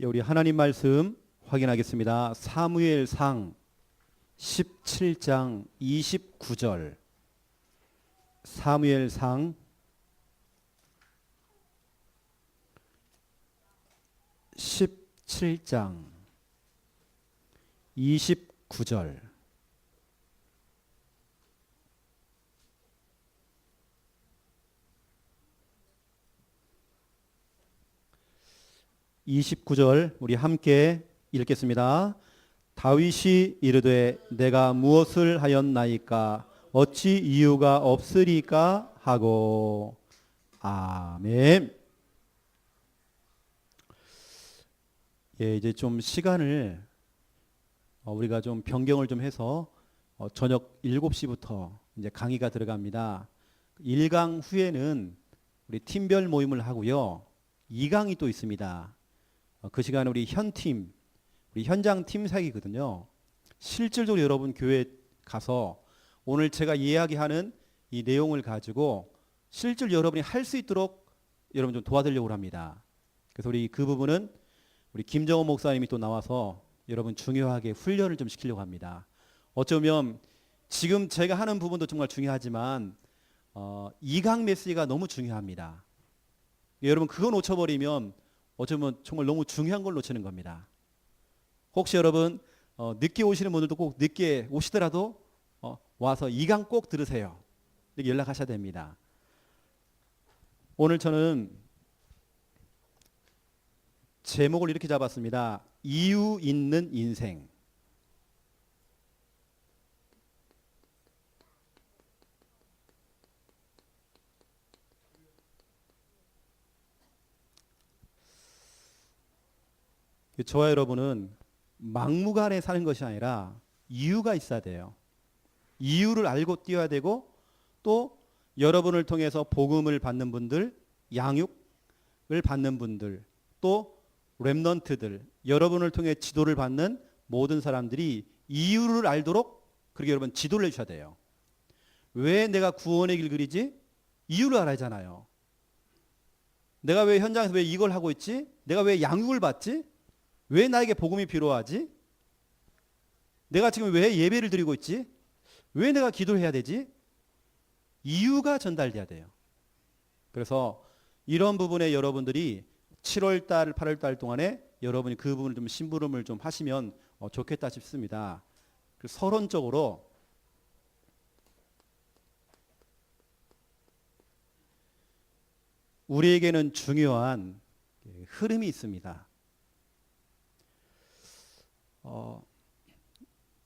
예, 우리 하나님 말씀 확인하겠습니다. 사무엘상 17장 29절. 사무엘상 17장 29절. 우리 함께 읽겠습니다. 다윗이 이르되 내가 무엇을 하였나이까 어찌 이유가 없으리까 하고. 아멘. 예, 이제 좀 시간을 우리가 좀 변경을 좀 해서 저녁 7시부터 이제 강의가 들어갑니다. 1강 후에는 우리 팀별 모임을 하고요. 2강이 또 있습니다. 그 시간에 우리 현팀, 우리 현장 팀 사역이거든요. 실질적으로 여러분 교회에 가서 오늘 제가 이야기하는 이 내용을 가지고 실질 여러분이 할 수 있도록 여러분 좀 도와드리려고 합니다. 그래서 우리 그 부분은 우리 김정호 목사님이 또 나와서 여러분 중요하게 훈련을 좀 시키려고 합니다. 어쩌면 지금 제가 하는 부분도 정말 중요하지만 2강 메시지가 너무 중요합니다. 여러분 그거 놓쳐버리면 어쩌면 정말 너무 중요한 걸 놓치는 겁니다. 혹시 여러분 늦게 오시는 분들도 꼭 늦게 오시더라도 와서 2강 꼭 들으세요. 이렇게 연락하셔야 됩니다. 오늘 저는 제목을 이렇게 잡았습니다. 이유 있는 인생. 저와 여러분은 막무가내 사는 것이 아니라 이유가 있어야 돼요. 이유를 알고 뛰어야 되고 또 여러분을 통해서 복음을 받는 분들, 양육을 받는 분들, 또 렘넌트들, 여러분을 통해 지도를 받는 모든 사람들이 이유를 알도록 그렇게 여러분 지도를 해주셔야 돼요. 왜 내가 구원의 길 그리지? 이유를 알아야 하잖아요. 내가 왜 현장에서 왜 이걸 하고 있지? 내가 왜 양육을 받지? 왜 나에게 복음이 필요하지? 내가 지금 왜 예배를 드리고 있지? 왜 내가 기도를 해야 되지? 이유가 전달돼야 돼요. 그래서 이런 부분에 여러분들이 7월달, 8월달 동안에 여러분이 그 부분을 좀 심부름을 좀 하시면 좋겠다 싶습니다. 서론적으로 우리에게는 중요한 흐름이 있습니다.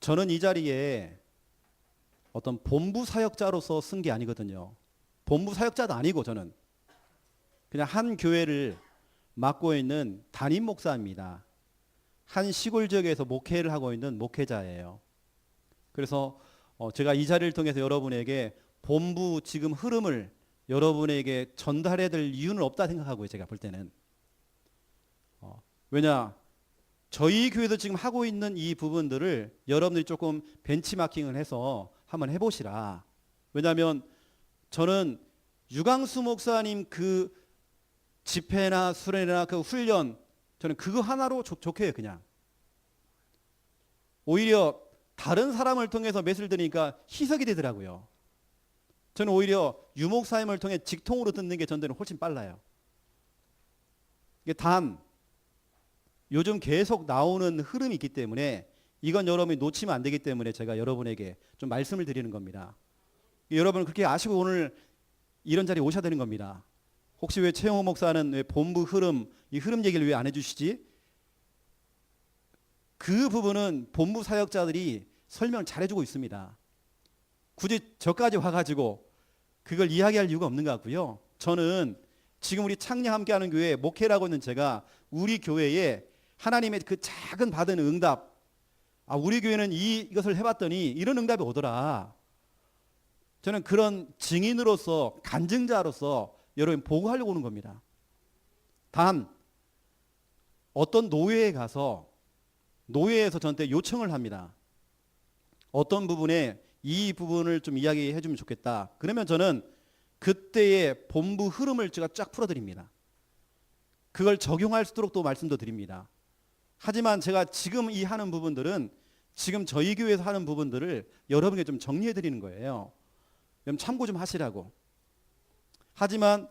저는 이 자리에 어떤 본부 사역자로서 쓴 게 아니거든요. 본부 사역자도 아니고 저는 그냥 한 교회를 맡고 있는 담임 목사입니다. 한 시골 지역에서 목회를 하고 있는 목회자예요. 그래서 제가 이 자리를 통해서 여러분에게 본부 지금 흐름을 여러분에게 전달해야 될 이유는 없다 생각하고요. 제가 볼 때는. 왜냐? 저희 교회도 지금 하고 있는 이 부분들을 여러분들이 조금 벤치마킹을 해서 한번 해보시라. 왜냐하면 저는 유광수 목사님 그 집회나 수련회나 그 훈련 저는 그거 하나로 좋게 해요. 그냥 오히려 다른 사람을 통해서 메시지를 들으니까 희석이 되더라고요. 저는 오히려 유 목사님을 통해 직통으로 듣는 게 전대는 훨씬 빨라요. 이게 단 요즘 계속 나오는 흐름이 있기 때문에 이건 여러분이 놓치면 안 되기 때문에 제가 여러분에게 좀 말씀을 드리는 겁니다. 여러분 그렇게 아시고 오늘 이런 자리에 오셔야 되는 겁니다. 혹시 왜 최영호 목사는 왜 본부 흐름, 이 흐름 얘기를 왜 안 해주시지? 그 부분은 본부 사역자들이 설명을 잘해주고 있습니다. 굳이 저까지 와가지고 그걸 이야기할 이유가 없는 것 같고요. 저는 지금 우리 창녕 함께하는 교회 목회라고 있는 제가 우리 교회에 하나님의 그 작은 받은 응답, 우리 교회는 이것을 해봤더니 이런 응답이 오더라. 저는 그런 증인으로서 간증자로서 여러분 보고하려고 오는 겁니다. 단 어떤 노예에 가서 노예에서 저한테 요청을 합니다. 어떤 부분에 이 부분을 좀 이야기해 주면 좋겠다. 그러면 저는 그때의 본부 흐름을 제가 쫙 풀어드립니다. 그걸 적용할 수 있도록 또 말씀도 드립니다. 하지만 제가 지금 이 하는 부분들은 지금 저희 교회에서 하는 부분들을 여러분에게 좀 정리해 드리는 거예요. 여러분 참고 좀 하시라고. 하지만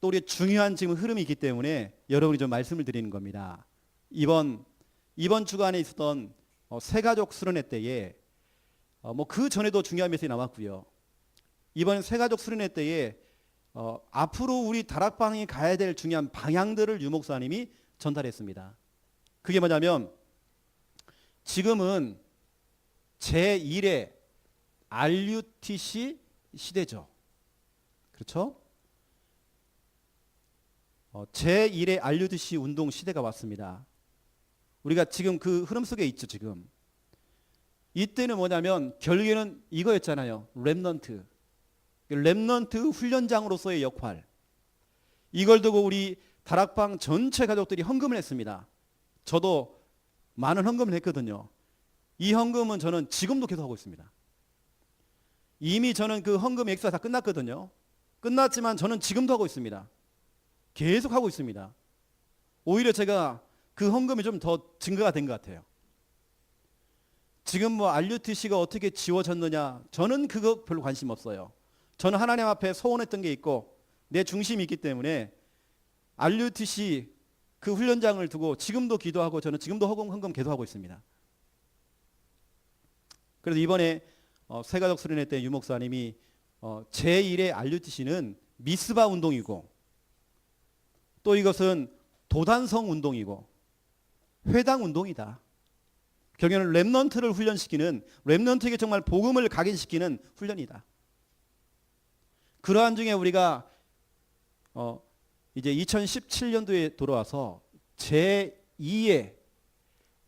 또 우리 중요한 지금 흐름이 있기 때문에 여러분이 좀 말씀을 드리는 겁니다. 이번 주간에 있었던 새가족 수련회 때에 그 전에도 중요한 메시지 나왔고요. 이번 새가족 수련회 때에 앞으로 우리 다락방이 가야 될 중요한 방향들을 유 목사님이 전달했습니다. 그게 뭐냐면 지금은 제1의 RUTC 시대죠. 그렇죠? 제1의 RUTC 운동 시대가 왔습니다. 우리가 지금 그 흐름 속에 있죠. 지금 이때는 뭐냐면 결국에는 이거였잖아요. 렘넌트 훈련장으로서의 역할. 이걸 두고 우리 다락방 전체 가족들이 헌금을 했습니다. 저도 많은 헌금을 했거든요. 이 헌금은 저는 지금도 계속 하고 있습니다. 이미 저는 그 헌금 액수가 다 끝났거든요. 끝났지만 저는 지금도 하고 있습니다. 계속 하고 있습니다. 오히려 제가 그 헌금이 좀 더 증가가 된 것 같아요. 지금 RUTC가 어떻게 지워졌느냐, 저는 그거 별로 관심 없어요. 저는 하나님 앞에 소원했던 게 있고 내 중심이 있기 때문에 RUTC 그 훈련장을 두고 지금도 기도하고 저는 지금도 헌금 계속 하고 있습니다. 그래서 이번에 새가족 수련회 때 유 목사님이 제1의 RUTC는 미스바 운동이고 또 이것은 도단성 운동이고 회당 운동이다. 결국에는 렘넌트를 훈련시키는, 렘넌트에게 정말 복음을 각인시키는 훈련이다. 그러한 중에 우리가 이제 2017년도에 돌아와서 제2의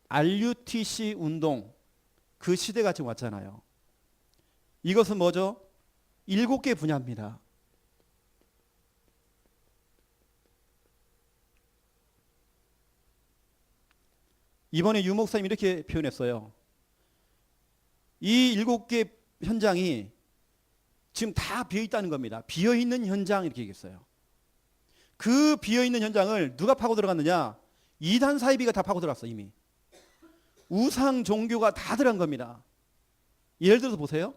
RUTC 운동, 그 시대가 지금 왔잖아요. 이것은 뭐죠? 7개 분야입니다. 이번에 유 목사님이 이렇게 표현했어요. 이 7개 현장이 지금 다 비어있다는 겁니다. 비어있는 현장 이렇게 얘기했어요. 그 비어있는 현장을 누가 파고 들어갔느냐? 이단 사이비가 다 파고 들어갔어. 이미 우상 종교가 다 들어간 겁니다. 예를 들어서 보세요.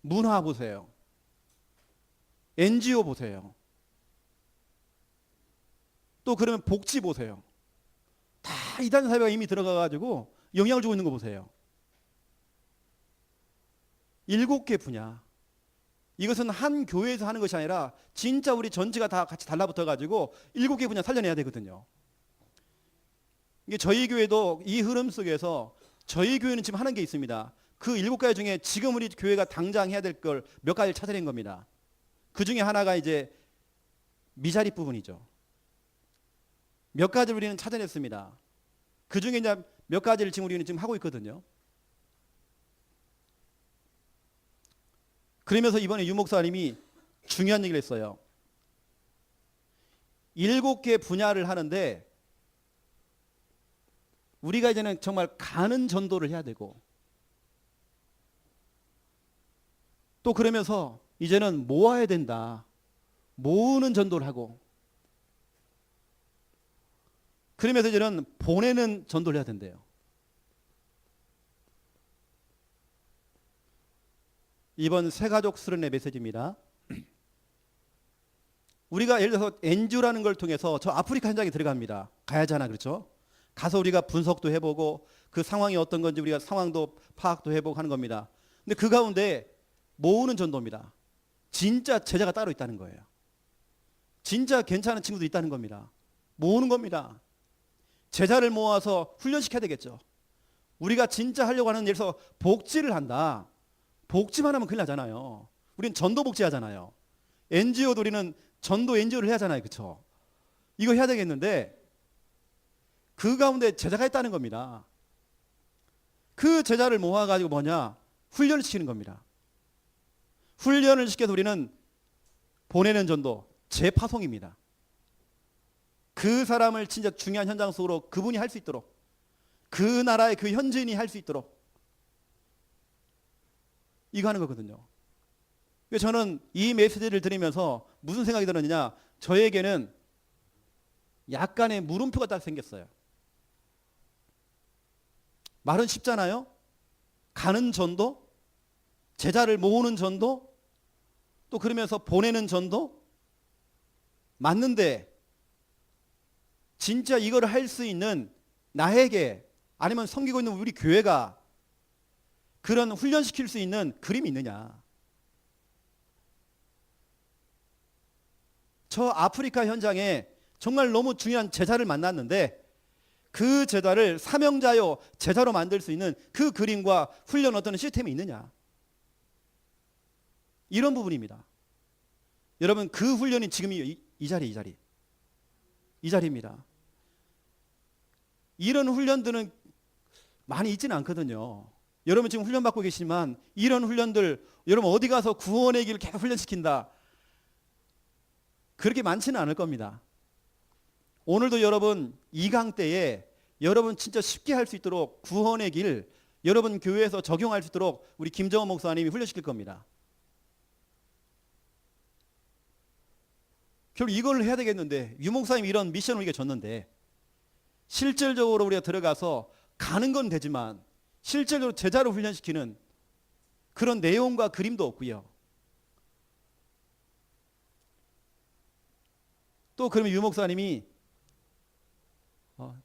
문화 보세요. NGO 보세요. 또 그러면 복지 보세요. 다 이단 사회가 이미 들어가가지고 영향을 주고 있는 거 보세요. 7개 분야. 이것은 한 교회에서 하는 것이 아니라 진짜 우리 전체가 다 같이 달라붙어가지고 7개 분야 살려내야 되거든요. 이게 저희 교회도 이 흐름 속에서 저희 교회는 지금 하는 게 있습니다. 그 7가지 중에 지금 우리 교회가 당장 해야 될 걸 몇 가지를 찾아낸 겁니다. 그 중에 하나가 이제 미자립 부분이죠. 몇 가지를 우리는 찾아냈습니다. 그 중에 이제 몇 가지를 지금 우리는 지금 하고 있거든요. 그러면서 이번에 유 목사님이 중요한 얘기를 했어요. 7개 분야를 하는데 우리가 이제는 정말 가는 전도를 해야 되고 또 그러면서 이제는 모아야 된다. 모으는 전도를 하고 그러면서 이제는 보내는 전도를 해야 된대요. 이번 새가족 수련회 메시지입니다. 우리가 예를 들어서 NGO라는 걸 통해서 저 아프리카 현장에 들어갑니다. 가야잖아, 그렇죠? 가서 우리가 분석도 해보고 그 상황이 어떤 건지 우리가 상황도 파악도 해보고 하는 겁니다. 근데 그 가운데 모으는 전도입니다. 진짜 제자가 따로 있다는 거예요. 진짜 괜찮은 친구도 있다는 겁니다. 모으는 겁니다. 제자를 모아서 훈련시켜야 되겠죠. 우리가 진짜 하려고 하는, 예를 들어서 복지를 한다. 복지만 하면 큰일 나잖아요. 우리는 전도 복지 하잖아요. NGO도 우리는 전도 NGO를 해야 하잖아요. 그렇죠? 이거 해야 되겠는데 그 가운데 제자가 있다는 겁니다. 그 제자를 모아가지고 뭐냐? 훈련을 시키는 겁니다. 훈련을 시켜서 우리는 보내는 전도, 재파송입니다. 그 사람을 진짜 중요한 현장 속으로 그분이 할 수 있도록, 그 나라의 그 현지인이 할 수 있도록 이거 하는 거거든요. 저는 이 메시지를 들으면서 무슨 생각이 들었느냐, 저에게는 약간의 물음표가 딱 생겼어요. 말은 쉽잖아요. 가는 전도, 제자를 모으는 전도, 또 그러면서 보내는 전도 맞는데 진짜 이걸 할 수 있는 나에게 아니면 섬기고 있는 우리 교회가 그런 훈련시킬 수 있는 그림이 있느냐. 저 아프리카 현장에 정말 너무 중요한 제자를 만났는데 그 제자를 사명자요 제자로 만들 수 있는 그 그림과 훈련 어떤 시스템이 있느냐. 이런 부분입니다. 여러분 그 훈련이 지금 이 자리입니다. 이런 훈련들은 많이 있지는 않거든요. 여러분 지금 훈련 받고 계시지만 이런 훈련들 여러분 어디 가서 구원의 길을 계속 훈련시킨다. 그렇게 많지는 않을 겁니다. 오늘도 여러분 2강 때에 여러분 진짜 쉽게 할 수 있도록 구원의 길 여러분 교회에서 적용할 수 있도록 우리 김정원 목사님이 훈련시킬 겁니다. 결국 이걸 해야 되겠는데 유 목사님이 이런 미션을 우리가 줬는데 실질적으로 우리가 들어가서 가는 건 되지만 실질적으로 제자로 훈련시키는 그런 내용과 그림도 없고요. 또 그러면 유 목사님이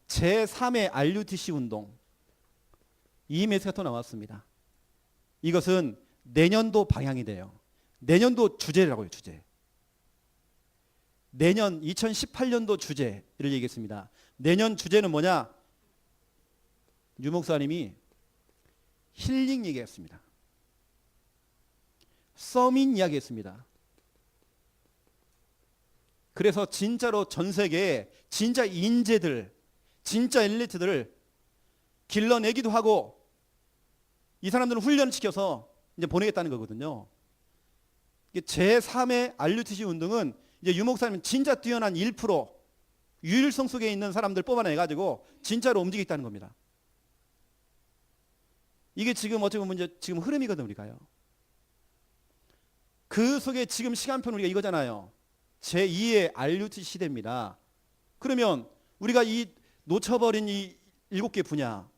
제3의 RUTC 운동 이 메시지가 또 나왔습니다. 이것은 내년도 방향이 돼요. 내년도 주제라고요. 주제. 내년 2018년도 주제를 얘기했습니다. 내년 주제는 뭐냐? 유 목사님이 힐링 얘기했습니다. 서민 이야기했습니다. 그래서 진짜로 전 세계에 진짜 인재들, 진짜 엘리트들을 길러내기도 하고 이 사람들은 훈련을 시켜서 이제 보내겠다는 거거든요. 제3의 RUTC 운동은 이제 유 목사님은 진짜 뛰어난 1% 유일성 속에 있는 사람들 뽑아내가지고 진짜로 움직이겠다는 겁니다. 이게 지금 어떻게 보면 이제 지금 흐름이거든 우리가요. 그 속에 지금 시간표는 우리가 이거잖아요. 제2의 RUTC 시대입니다. 그러면 우리가 이 놓쳐버린 이 7개 분야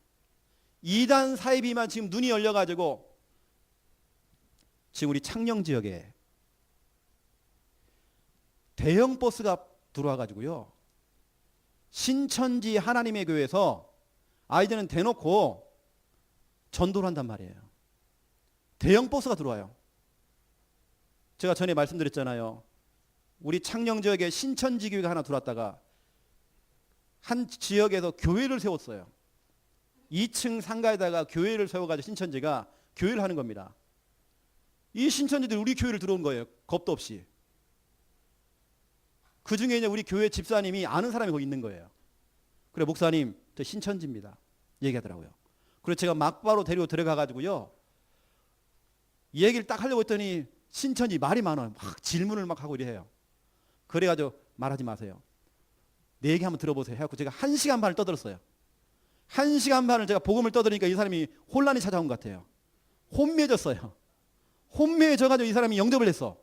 2단 사이비만 지금 눈이 열려가지고 지금 우리 창녕 지역에 대형 버스가 들어와가지고요. 신천지 하나님의 교회에서 아이들은 대놓고 전도를 한단 말이에요. 대형 버스가 들어와요. 제가 전에 말씀드렸잖아요. 우리 창녕 지역에 신천지 교회가 하나 들어왔다가 한 지역에서 교회를 세웠어요. 2층 상가에다가 교회를 세워가지고 신천지가 교회를 하는 겁니다. 이 신천지들이 우리 교회를 들어온 거예요. 겁도 없이. 그 중에 이제 우리 교회 집사님이 아는 사람이 거기 있는 거예요. 그래 목사님 저 신천지입니다. 얘기하더라고요. 그래서 제가 막바로 데리고 들어가가지고요. 이 얘기를 딱 하려고 했더니 신천지 말이 많아요. 막 질문을 막 하고 이래요. 그래가지고 말하지 마세요. 내 얘기 한번 들어보세요. 해갖고 제가 1시간 반을 떠들었어요. 1시간 반을 제가 복음을 떠들으니까 이 사람이 혼란이 찾아온 것 같아요. 혼미해졌어요. 혼미해져가지고 이 사람이 영접을 했어.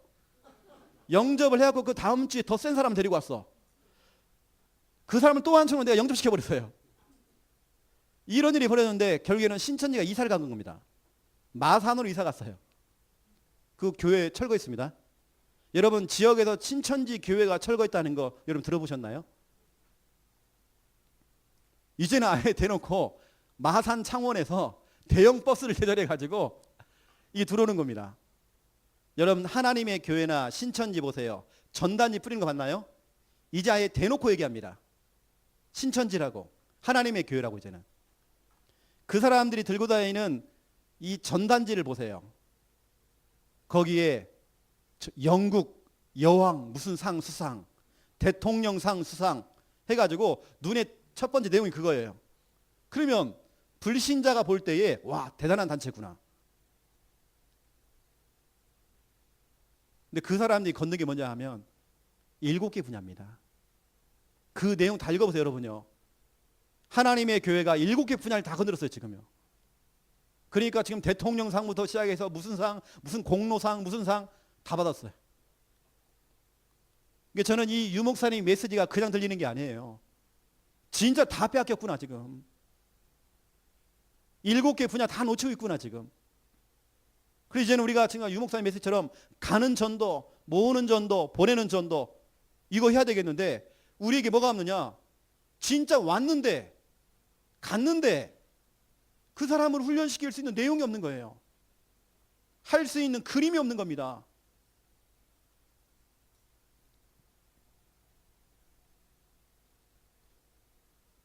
영접을 해갖고 그 다음 주에 더 센 사람 데리고 왔어. 그 사람을 또 한 청을 내가 영접시켜버렸어요. 이런 일이 벌어졌는데 결국에는 신천지가 이사를 간 겁니다. 마산으로 이사 갔어요. 그 교회 철거했습니다. 여러분 지역에서 신천지 교회가 철거했다는 거 여러분 들어보셨나요? 이제는 아예 대놓고 마산 창원에서 대형 버스를 대절해 가지고 이게 들어오는 겁니다. 여러분 하나님의 교회나 신천지 보세요. 전단지 뿌리는 거 봤나요? 이제 아예 대놓고 얘기합니다. 신천지라고 하나님의 교회라고 이제는. 그 사람들이 들고 다니는 이 전단지를 보세요. 거기에 영국 여왕 무슨 상 수상, 대통령상 수상 해가지고 눈에 첫 번째 내용이 그거예요. 그러면 불신자가 볼 때에 와 대단한 단체구나. 근데 그 사람들이 걷는 게 뭐냐 하면 7개 분야입니다. 그 내용 다 읽어보세요 여러분요. 하나님의 교회가 7개 분야를 다 건드렸어요 지금요. 그러니까 지금 대통령상부터 시작해서 무슨 상, 무슨 공로상, 무슨 상 다 받았어요. 그러니까 저는 이 유 목사님 메시지가 그냥 들리는 게 아니에요. 진짜 다 빼앗겼구나 지금. 7개 분야 다 놓치고 있구나 지금. 그래서 이제는 우리가 지금 유 목사님 메시지처럼 가는 전도, 모으는 전도, 보내는 전도 이거 해야 되겠는데 우리에게 뭐가 없느냐? 진짜 왔는데 갔는데 그 사람을 훈련시킬 수 있는 내용이 없는 거예요. 할 수 있는 그림이 없는 겁니다.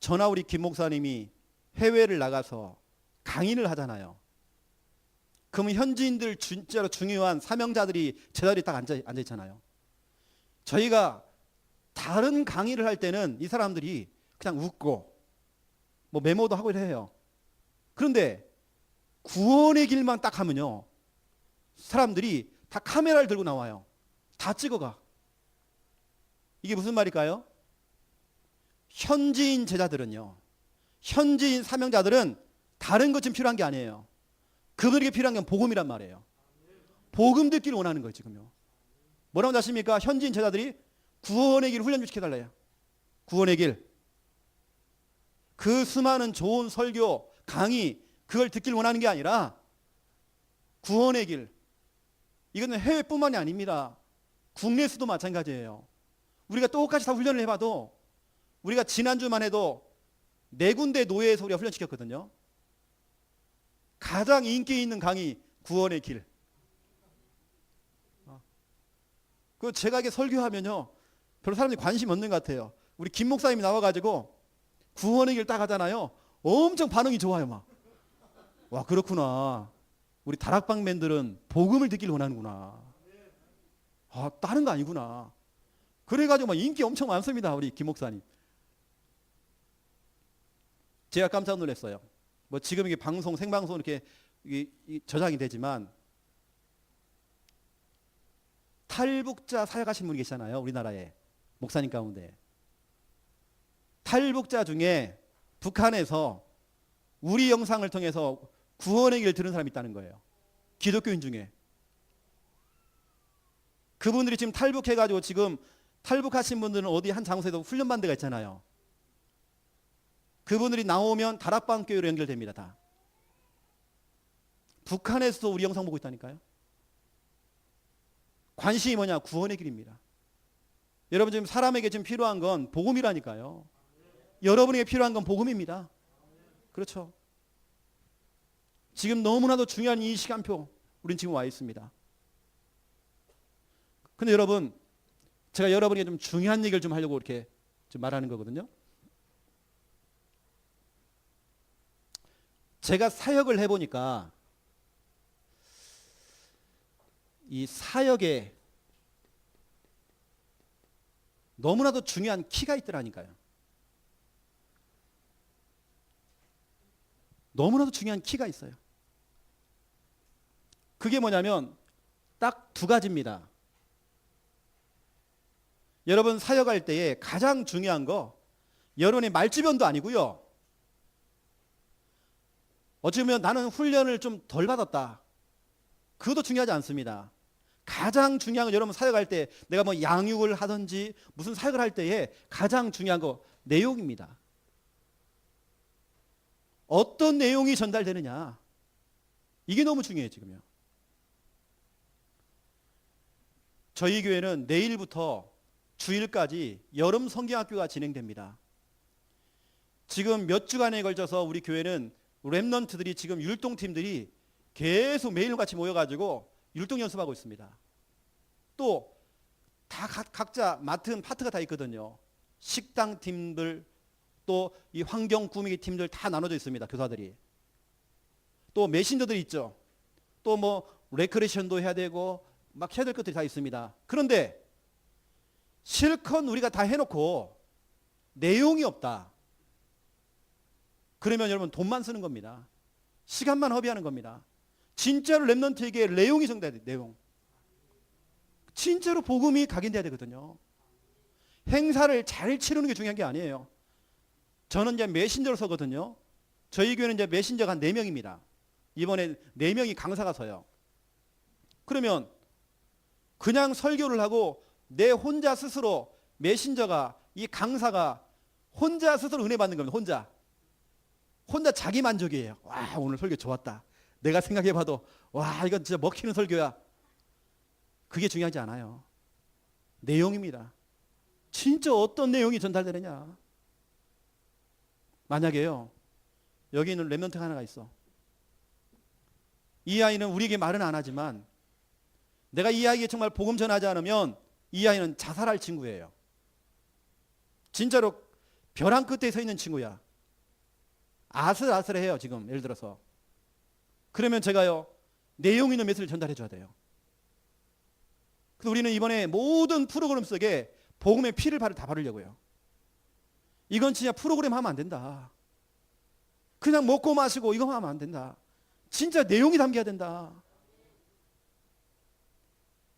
저나 우리 김 목사님이 해외를 나가서 강의를 하잖아요. 그러면 현지인들 진짜로 중요한 사명자들이 제 자리에 딱 앉아 있잖아요. 저희가 다른 강의를 할 때는 이 사람들이 그냥 웃고 뭐 메모도 하고 해요. 그런데 구원의 길만 딱 하면요, 사람들이 다 카메라를 들고 나와요. 다 찍어가. 이게 무슨 말일까요? 현지인 제자들은요, 현지인 사명자들은 다른 것 지금 필요한 게 아니에요. 그분에게 필요한 건 복음이란 말이에요. 복음 듣기를 원하는 거예요 지금요. 뭐라고 하십니까? 현지인 제자들이 구원의 길 훈련 시켜달래요. 구원의 길. 그 수많은 좋은 설교, 강의 그걸 듣길 원하는 게 아니라 구원의 길. 이거는 해외뿐만이 아닙니다. 국내에서도 마찬가지예요. 우리가 똑같이 다 훈련을 해봐도 우리가 지난주만 해도 4군데 노예에서 우리가 훈련시켰거든요. 가장 인기 있는 강의 구원의 길. 그 제가 이게 설교하면요 별로 사람들이 관심 없는 것 같아요. 우리 김 목사님이 나와가지고 구원의 길 딱 하잖아요. 엄청 반응이 좋아요. 막. 와 그렇구나. 우리 다락방맨들은 복음을 듣길 원하는구나. 아 다른 거 아니구나. 그래가지고 막 인기 엄청 많습니다. 우리 김 목사님. 제가 깜짝 놀랐어요. 뭐 지금 이게 방송 생방송 이렇게 저장이 되지만 탈북자 사역하신 분이 계시잖아요. 우리나라에 목사님 가운데 탈북자 중에 북한에서 우리 영상을 통해서 구원의 길을 들은 사람이 있다는 거예요. 기독교인 중에. 그분들이 지금 탈북해가지고 지금 탈북하신 분들은 어디 한 장소에서 훈련받는 데가 있잖아요. 그분들이 나오면 다락방 교회로 연결됩니다. 다. 북한에서도 우리 영상 보고 있다니까요. 관심이 뭐냐? 구원의 길입니다. 여러분 지금 사람에게 지금 필요한 건 복음이라니까요. 여러분에게 필요한 건 복음입니다. 그렇죠. 지금 너무나도 중요한 이 시간표 우린 지금 와 있습니다. 근데 여러분 제가 여러분에게 좀 중요한 얘기를 좀 하려고 이렇게 좀 말하는 거거든요. 제가 사역을 해보니까 이 사역에 너무나도 중요한 키가 있더라니까요. 너무나도 중요한 키가 있어요. 그게 뭐냐면 딱 2가지입니다. 여러분 사역할 때에 가장 중요한 거 여러분의 말주변도 아니고요. 어쩌면 나는 훈련을 좀 덜 받았다. 그것도 중요하지 않습니다. 가장 중요한 건 여러분 사역할 때 내가 뭐 양육을 하든지 무슨 사역을 할 때에 가장 중요한 거 내용입니다. 어떤 내용이 전달되느냐. 이게 너무 중요해요 지금요. 저희 교회는 내일부터 주일까지 여름 성경학교가 진행됩니다. 지금 몇 주간에 걸쳐서 우리 교회는 렘넌트들이 지금 율동팀들이 계속 매일같이 모여가지고 율동 연습하고 있습니다. 또 다 각자 맡은 파트가 다 있거든요. 식당 팀들 또 이 환경 꾸미기 팀들 다 나눠져 있습니다. 교사들이. 또 메신저들이 있죠. 또 뭐 레크레이션도 해야 되고 막 해야 될 것들이 다 있습니다. 그런데 실컷 우리가 다 해놓고 내용이 없다. 그러면 여러분 돈만 쓰는 겁니다. 시간만 허비하는 겁니다. 진짜로 렘넌트에게 내용이 전달돼야 돼요. 내용. 진짜로 복음이 각인돼야 되거든요. 행사를 잘 치르는 게 중요한 게 아니에요. 저는 이제 메신저로 서거든요. 저희 교회는 이제 메신저가 한 4명입니다. 이번에 4명이 강사가 서요. 그러면 그냥 설교를 하고 내 혼자 스스로 메신저가 이 강사가 혼자 스스로 은혜 받는 겁니다. 혼자. 혼자 자기 만족이에요. 와, 오늘 설교 좋았다. 내가 생각해봐도 와, 이건 진짜 먹히는 설교야. 그게 중요하지 않아요. 내용입니다. 진짜 어떤 내용이 전달되느냐. 만약에요, 여기 있는 랩런트가 하나가 있어. 이 아이는 우리에게 말은 안 하지만 내가 이 아이에게 정말 복음 전하지 않으면 이 아이는 자살할 친구예요. 진짜로 벼랑 끝에 서 있는 친구야. 아슬아슬해요 지금. 예를 들어서 그러면 제가요, 내용 있는 메시지를 전달해 줘야 돼요. 그래서 우리는 이번에 모든 프로그램 속에 복음의 피를 다 바르려고요. 이건 진짜 프로그램 하면 안 된다. 그냥 먹고 마시고 이거 하면 안 된다. 진짜 내용이 담겨야 된다.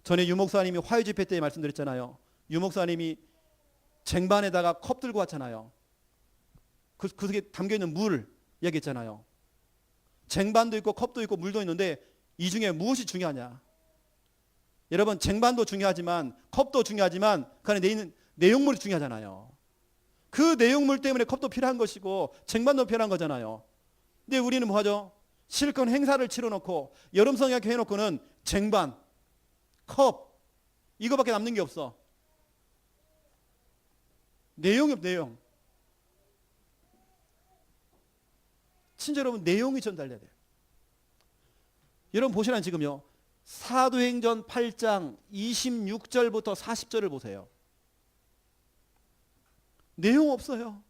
전에 유목사님이 화요 집회 때 말씀드렸잖아요. 유목사님이 쟁반에다가 컵 들고 왔잖아요. 그 속에 담겨있는 물 얘기했잖아요. 쟁반도 있고 컵도 있고 물도 있는데 이 중에 무엇이 중요하냐. 여러분, 쟁반도 중요하지만 컵도 중요하지만 그 안에 있는 내용물이 중요하잖아요. 그 내용물 때문에 컵도 필요한 것이고 쟁반도 필요한 거잖아요. 근데 우리는 뭐 하죠? 실컷 행사를 치러놓고 여름 성약 해놓고는 쟁반, 컵 이거밖에 남는 게 없어. 내용이 없, 내용. 진짜 여러분, 내용이 전달돼야 돼요. 여러분 보시란 지금요, 사도행전 8장 26절부터 40절을 보세요. 내용 없어요.